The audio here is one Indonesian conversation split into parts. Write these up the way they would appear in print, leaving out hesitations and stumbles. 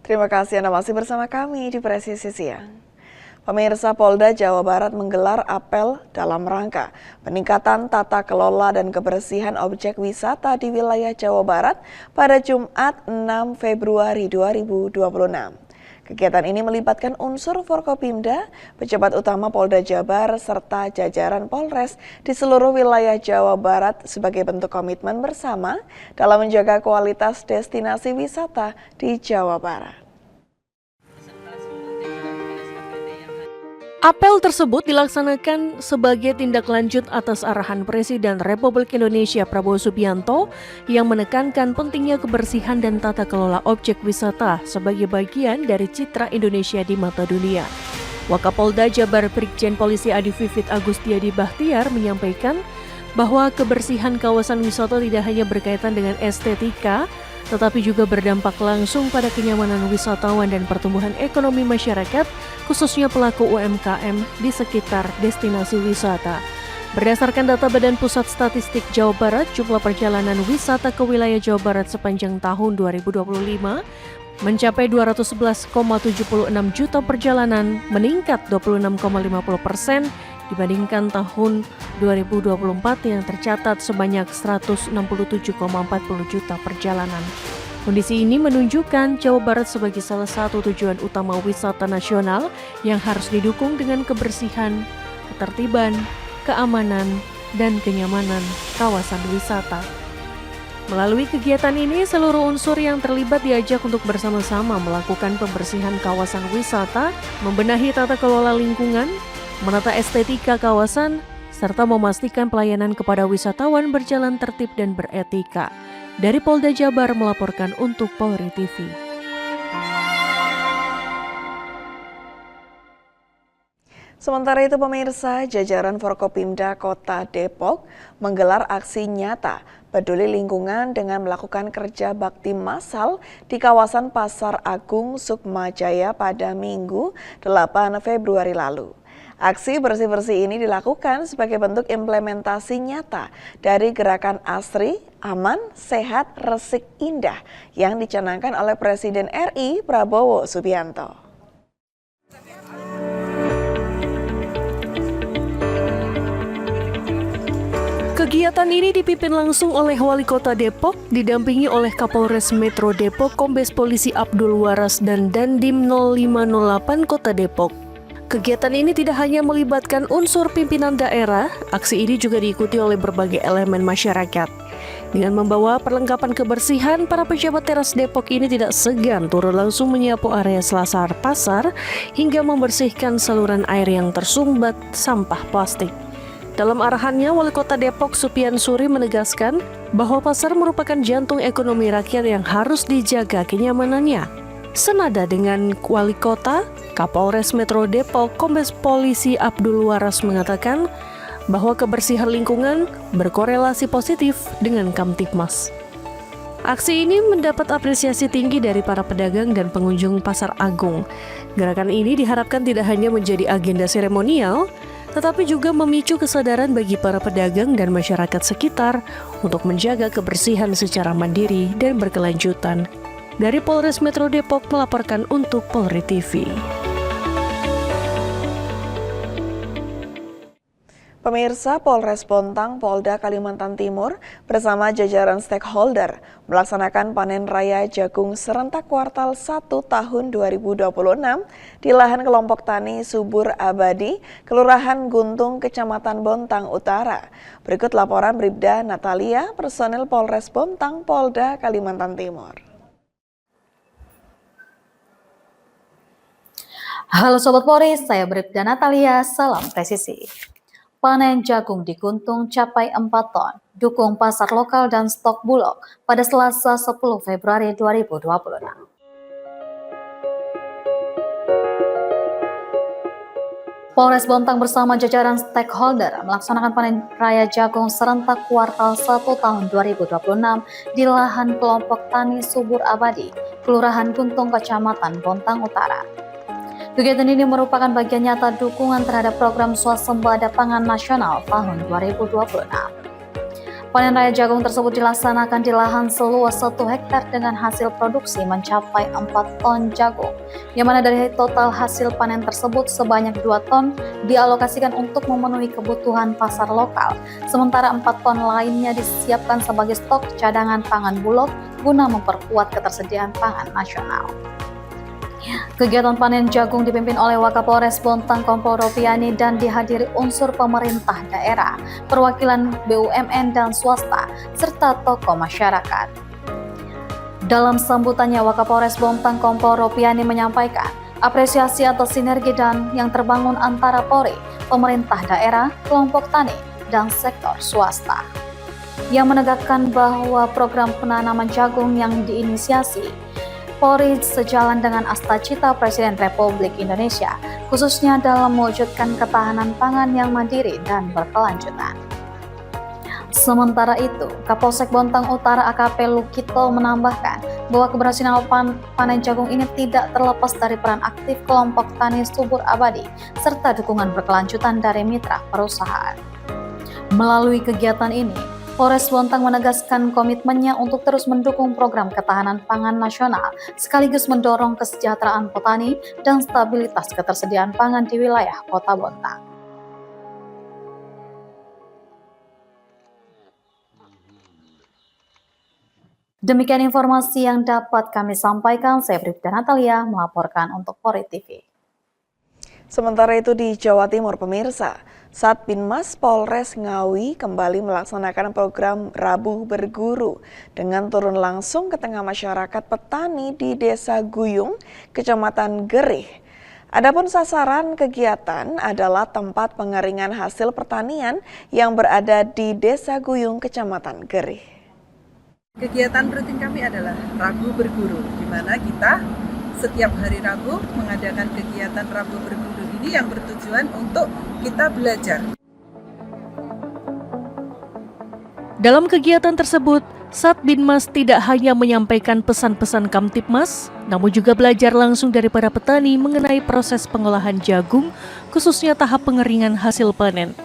Terima kasih Anda masih bersama kami di Presisi Siang. Pemirsa, Polda Jawa Barat menggelar apel dalam rangka peningkatan tata kelola dan kebersihan objek wisata di wilayah Jawa Barat pada Jumat 6 Februari 2026. Kegiatan ini melibatkan unsur Forkopimda, pejabat utama Polda Jabar, serta jajaran Polres di seluruh wilayah Jawa Barat sebagai bentuk komitmen bersama dalam menjaga kualitas destinasi wisata di Jawa Barat. Apel tersebut dilaksanakan sebagai tindak lanjut atas arahan Presiden Republik Indonesia Prabowo Subianto yang menekankan pentingnya kebersihan dan tata kelola objek wisata sebagai bagian dari citra Indonesia di mata dunia. Wakapolda Jabar Brigjen Polisi Adi Vivit Agustiadi Bahtiar menyampaikan bahwa kebersihan kawasan wisata tidak hanya berkaitan dengan estetika, tetapi juga berdampak langsung pada kenyamanan wisatawan dan pertumbuhan ekonomi masyarakat, khususnya pelaku UMKM di sekitar destinasi wisata. Berdasarkan data Badan Pusat Statistik Jawa Barat, jumlah perjalanan wisata ke wilayah Jawa Barat sepanjang tahun 2025 mencapai 211,76 juta perjalanan, meningkat 26,50% dibandingkan tahun 2024 yang tercatat sebanyak 167,40 juta perjalanan. Kondisi ini menunjukkan Jawa Barat sebagai salah satu tujuan utama wisata nasional yang harus didukung dengan kebersihan, ketertiban, keamanan, dan kenyamanan kawasan wisata. Melalui kegiatan ini, seluruh unsur yang terlibat diajak untuk bersama-sama melakukan pembersihan kawasan wisata, membenahi tata kelola lingkungan, menata estetika kawasan, serta memastikan pelayanan kepada wisatawan berjalan tertib dan beretika. Dari Polda Jabar melaporkan untuk Polri TV. Sementara itu pemirsa, jajaran Forkopimda Kota Depok menggelar aksi nyata peduli lingkungan dengan melakukan kerja bakti massal di kawasan Pasar Agung Sukmajaya pada Minggu 8 Februari lalu. Aksi bersih-bersih ini dilakukan sebagai bentuk implementasi nyata dari gerakan Asri, Aman, Sehat, Resik, Indah yang dicanangkan oleh Presiden RI Prabowo Subianto. Kegiatan ini dipimpin langsung oleh Wali Kota Depok, didampingi oleh Kapolres Metro Depok, Kombes Polisi Abdul Waras dan Dandim 0508 Kota Depok. Kegiatan ini tidak hanya melibatkan unsur pimpinan daerah, aksi ini juga diikuti oleh berbagai elemen masyarakat. Dengan membawa perlengkapan kebersihan, para pejabat teras Depok ini tidak segan turun langsung menyapu area selasar pasar hingga membersihkan saluran air yang tersumbat sampah plastik. Dalam arahannya, Wali Kota Depok Supian Suri menegaskan bahwa pasar merupakan jantung ekonomi rakyat yang harus dijaga kenyamanannya. Senada dengan Wali Kota, Kapolres Metro Depok Kombes Polisi Abdul Waras mengatakan bahwa kebersihan lingkungan berkorelasi positif dengan Kamtibmas. Aksi ini mendapat apresiasi tinggi dari para pedagang dan pengunjung Pasar Agung. Gerakan ini diharapkan tidak hanya menjadi agenda seremonial, tetapi juga memicu kesadaran bagi para pedagang dan masyarakat sekitar untuk menjaga kebersihan secara mandiri dan berkelanjutan. Dari Polres Metro Depok melaporkan untuk Polri TV. Pemirsa, Polres Bontang, Polda Kalimantan Timur bersama jajaran stakeholder melaksanakan panen raya jagung serentak kuartal 1 tahun 2026 di lahan kelompok tani Subur Abadi, Kelurahan Guntung, Kecamatan Bontang Utara. Berikut laporan Bribda Natalia, personel Polres Bontang, Polda Kalimantan Timur. Halo Sobat Polri, saya Bribda Natalia, salam presisi. Panen jagung di Guntung capai 4 ton, dukung pasar lokal dan stok bulog pada Selasa 10 Februari 2026. Polres Bontang bersama jajaran stakeholder melaksanakan panen raya jagung serentak kuartal 1 tahun 2026 di lahan kelompok tani Subur Abadi, Kelurahan Guntung, Kecamatan Bontang Utara. Kegiatan ini merupakan bagian nyata dukungan terhadap program swasembada pangan nasional tahun 2026. Panen raya jagung tersebut dilaksanakan di lahan seluas 1 hektar dengan hasil produksi mencapai 4 ton jagung, yang mana dari total hasil panen tersebut sebanyak 2 ton dialokasikan untuk memenuhi kebutuhan pasar lokal, sementara 4 ton lainnya disiapkan sebagai stok cadangan pangan Bulog guna memperkuat ketersediaan pangan nasional. Kegiatan panen jagung dipimpin oleh Wakapolres Bontang Kompol Ropiani dan dihadiri unsur pemerintah daerah, perwakilan BUMN dan swasta, serta tokoh masyarakat. Dalam sambutannya, Wakapolres Bontang Kompol Ropiani menyampaikan apresiasi atas sinergi dan yang terbangun antara Polri, pemerintah daerah, kelompok tani, dan sektor swasta, yang menegakkan bahwa program penanaman jagung yang diinisiasi Polri sejalan dengan asta-cita Presiden Republik Indonesia, khususnya dalam mewujudkan ketahanan pangan yang mandiri dan berkelanjutan. Sementara itu, Kapolsek Bontang Utara AKP Lukito menambahkan bahwa keberhasilan panen jagung ini tidak terlepas dari peran aktif kelompok tani subur abadi serta dukungan berkelanjutan dari mitra perusahaan. Melalui kegiatan ini, Polres Bontang menegaskan komitmennya untuk terus mendukung program ketahanan pangan nasional, sekaligus mendorong kesejahteraan petani dan stabilitas ketersediaan pangan di wilayah Kota Bontang. Demikian informasi yang dapat kami sampaikan. Saya Bribda Natalia melaporkan untuk Polri TV. Sementara itu di Jawa Timur, pemirsa, Satbinmas Polres Ngawi kembali melaksanakan program Rabu Berguru dengan turun langsung ke tengah masyarakat petani di Desa Guyung, Kecamatan Gerih. Adapun sasaran kegiatan adalah tempat pengeringan hasil pertanian yang berada di Desa Guyung, Kecamatan Gerih. Kegiatan rutin kami adalah Rabu Berguru, di mana kita setiap hari Rabu mengadakan kegiatan Rabu Berguru ini yang bertujuan untuk kita belajar. Dalam kegiatan tersebut, Satbinmas tidak hanya menyampaikan pesan-pesan Kamtibmas, namun juga belajar langsung dari para petani mengenai proses pengolahan jagung, khususnya tahap pengeringan hasil panen.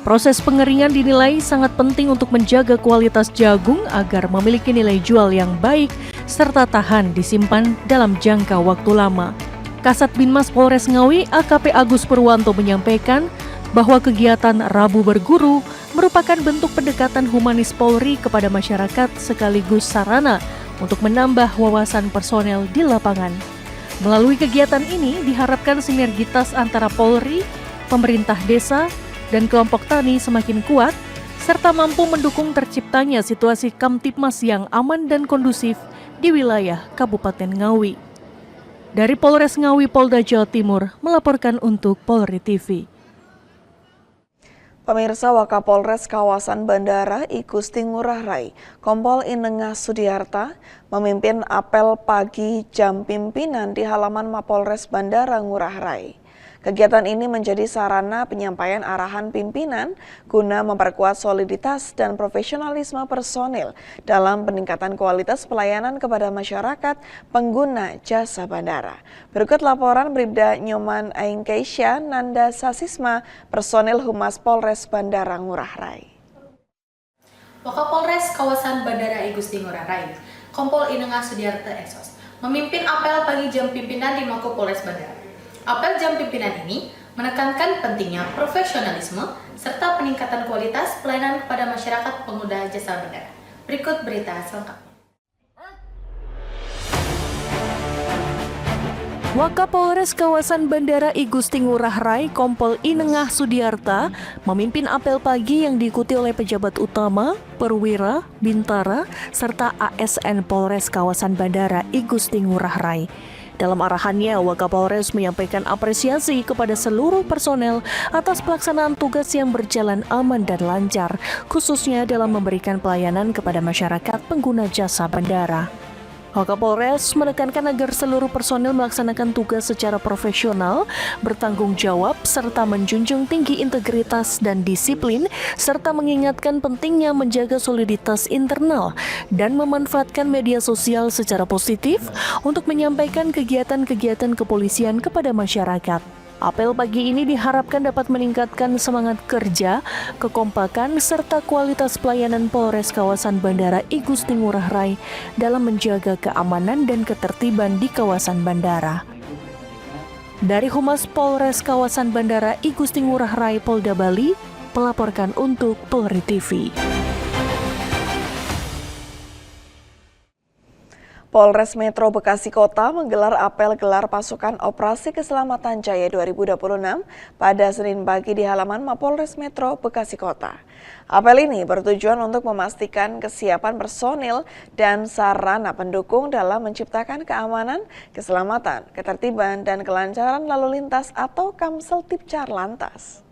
Proses pengeringan dinilai sangat penting untuk menjaga kualitas jagung agar memiliki nilai jual yang baik serta tahan disimpan dalam jangka waktu lama. Kasat Binmas Polres Ngawi AKP Agus Purwanto menyampaikan bahwa kegiatan Rabu Berguru merupakan bentuk pendekatan humanis Polri kepada masyarakat sekaligus sarana untuk menambah wawasan personel di lapangan. Melalui kegiatan ini diharapkan sinergitas antara Polri, pemerintah desa, dan kelompok tani semakin kuat, serta mampu mendukung terciptanya situasi Kamtibmas yang aman dan kondusif di wilayah Kabupaten Ngawi. Dari Polres Ngawi, Polda Jawa Timur, melaporkan untuk Polri TV. Pemirsa, Wakapolres kawasan Bandara I Gusti Ngurah Rai, Kompol Inengah Sudiarta, memimpin apel pagi jam pimpinan di halaman Mapolres Bandara Ngurah Rai. Kegiatan ini menjadi sarana penyampaian arahan pimpinan guna memperkuat soliditas dan profesionalisme personil dalam peningkatan kualitas pelayanan kepada masyarakat pengguna jasa bandara. Berikut laporan Bribda Nyoman Aing Keisha Nanda Sasisma, personil Humas Polres Bandara Ngurah Rai. Wakapolres kawasan Bandara I Gusti Ngurah Rai, Kompol Inengah Sudiarta Eksos, memimpin apel pagi jam pimpinan di Mako Polres Bandara. Apel jam pimpinan ini menekankan pentingnya profesionalisme serta peningkatan kualitas pelayanan kepada masyarakat pengguna jasa bandara. Berikut berita selengkapnya. Wakapolres kawasan Bandara I Gusti Ngurah Rai, Kompol Inengah Sudiarta, memimpin apel pagi yang diikuti oleh pejabat utama, perwira, bintara, serta ASN Polres kawasan Bandara I Gusti Ngurah Rai. Dalam arahannya, Wakapolres menyampaikan apresiasi kepada seluruh personel atas pelaksanaan tugas yang berjalan aman dan lancar, khususnya dalam memberikan pelayanan kepada masyarakat pengguna jasa bandara. Wakapolres menekankan agar seluruh personel melaksanakan tugas secara profesional, bertanggung jawab, serta menjunjung tinggi integritas dan disiplin, serta mengingatkan pentingnya menjaga soliditas internal dan memanfaatkan media sosial secara positif untuk menyampaikan kegiatan-kegiatan kepolisian kepada masyarakat. Apel pagi ini diharapkan dapat meningkatkan semangat kerja, kekompakan, serta kualitas pelayanan Polres kawasan Bandara I Gusti Ngurah Rai dalam menjaga keamanan dan ketertiban di kawasan bandara. Dari Humas Polres kawasan Bandara I Gusti Ngurah Rai Polda Bali, melaporkan untuk Polri TV. Polres Metro Bekasi Kota menggelar apel gelar pasukan Operasi Keselamatan Jaya 2026 pada Senin pagi di halaman Mapolres Metro Bekasi Kota. Apel ini bertujuan untuk memastikan kesiapan personil dan sarana pendukung dalam menciptakan keamanan, keselamatan, ketertiban, dan kelancaran lalu lintas atau Kamseltipcar Lantas.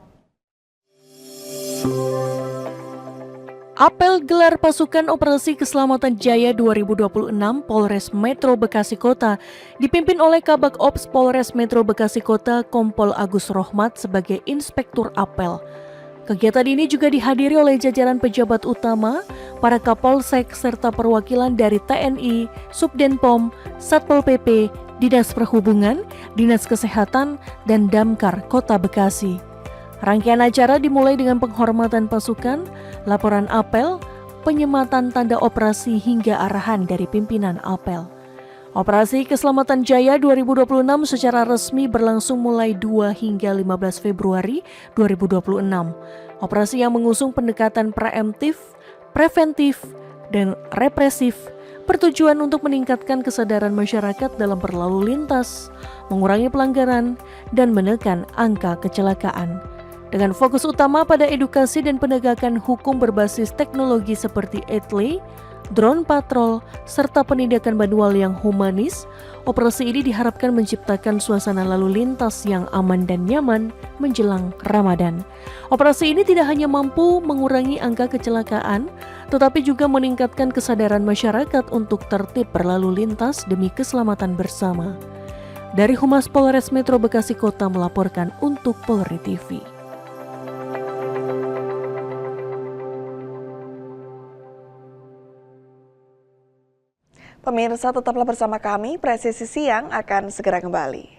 Apel gelar pasukan Operasi Keselamatan Jaya 2026 Polres Metro Bekasi Kota dipimpin oleh Kabak Ops Polres Metro Bekasi Kota Kompol Agus Rohmat sebagai Inspektur Apel. Kegiatan ini juga dihadiri oleh jajaran pejabat utama, para Kapolsek serta perwakilan dari TNI, Subdenpom, Satpol PP, Dinas Perhubungan, Dinas Kesehatan, dan Damkar Kota Bekasi. Rangkaian acara dimulai dengan penghormatan pasukan, laporan apel, penyematan tanda operasi hingga arahan dari pimpinan apel. Operasi Keselamatan Jaya 2026 secara resmi berlangsung mulai 2 hingga 15 Februari 2026. Operasi yang mengusung pendekatan preemptif, preventif, dan represif bertujuan untuk meningkatkan kesadaran masyarakat dalam berlalu lintas, mengurangi pelanggaran, dan menekan angka kecelakaan. Dengan fokus utama pada edukasi dan penegakan hukum berbasis teknologi seperti ETLE, drone patrol, serta penindakan manual yang humanis, operasi ini diharapkan menciptakan suasana lalu lintas yang aman dan nyaman menjelang Ramadan. Operasi ini tidak hanya mampu mengurangi angka kecelakaan, tetapi juga meningkatkan kesadaran masyarakat untuk tertib berlalu lintas demi keselamatan bersama. Dari Humas Polres Metro Bekasi Kota melaporkan untuk Polri TV. Pemirsa, tetaplah bersama kami, Presisi Siang akan segera kembali.